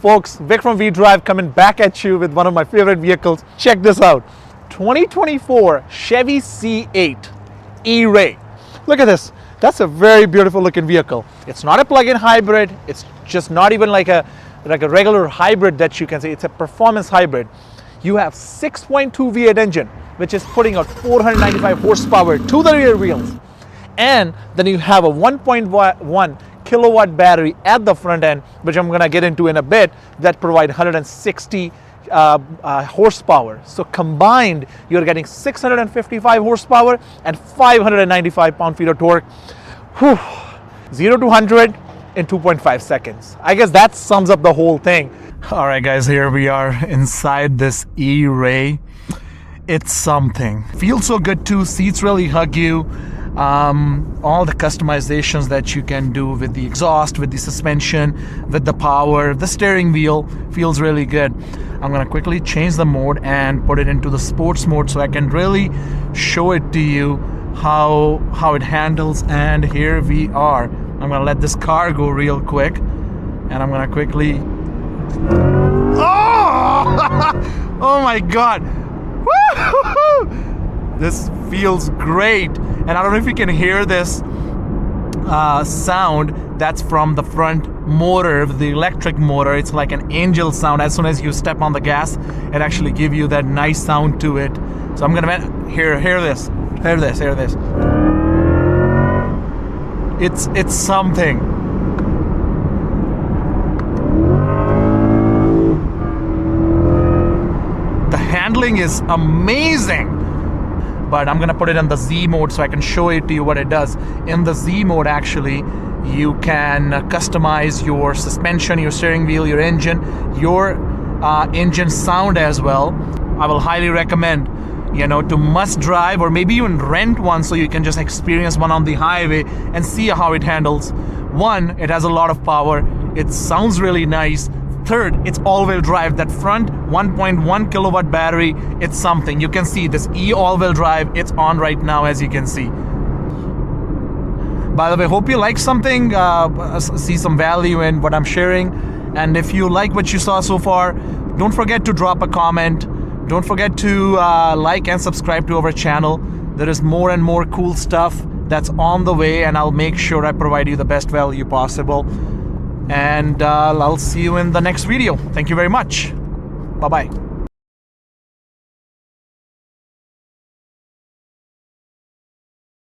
Folks, Vic from V-Drive coming back at you with one of my favorite vehicles. Check this out. 2024 Chevy C8 E-Ray. Look at this. That's a very beautiful looking vehicle. It's not a plug-in hybrid. It's just not even like a regular hybrid that you can say. It's a performance hybrid. You have 6.2 V8 engine, which is putting out 495 horsepower to the rear wheels. And then you have a 1.1 kilowatt battery at the front end, which I'm going to get into in a bit, that provide 160 horsepower. So combined, you're getting 655 horsepower and 595 pound-feet of torque. Whew. 0 to 100 in 2.5 seconds. I guess that sums up the whole thing. All right, guys, here we are inside this E-Ray. It's something. Feels so good too. Seats really hug you. All the customizations that you can do with the exhaust, with the suspension, with the power, the steering wheel feels really good. I'm gonna quickly change the mode and put it into the sports mode so I can really show it to you how it handles. And here we are. I'm gonna let this car go real quick, and I'm gonna quickly. Oh! Oh my God! Woo-hoo-hoo! This feels great. And I don't know if you can hear this sound that's from the front motor, the electric motor. It's like an angel sound. As soon as you step on the gas, it actually gives you that nice sound to it. So I'm gonna hear this. Hear this. It's something. The handling is amazing. But I'm gonna put it in the Z mode so I can show it to you what it does. In the Z mode, actually, you can customize your suspension, your steering wheel, your engine sound as well. I will highly recommend, to must drive or maybe even rent one so you can just experience one on the highway and see how it handles. One, it has a lot of power. It sounds really nice. Third, it's all-wheel drive. That front 1.1 kilowatt battery, it's something. You can see this all-wheel drive. It's on right now, as you can see. By the way, hope you like something, see some value in what I'm sharing. And if you like what you saw so far, don't forget to drop a comment. Don't forget to like and subscribe to our channel. There is more and more cool stuff that's on the way, and I'll make sure I provide you the best value possible. And I'll see you in the next video. Thank you very much. Bye-bye.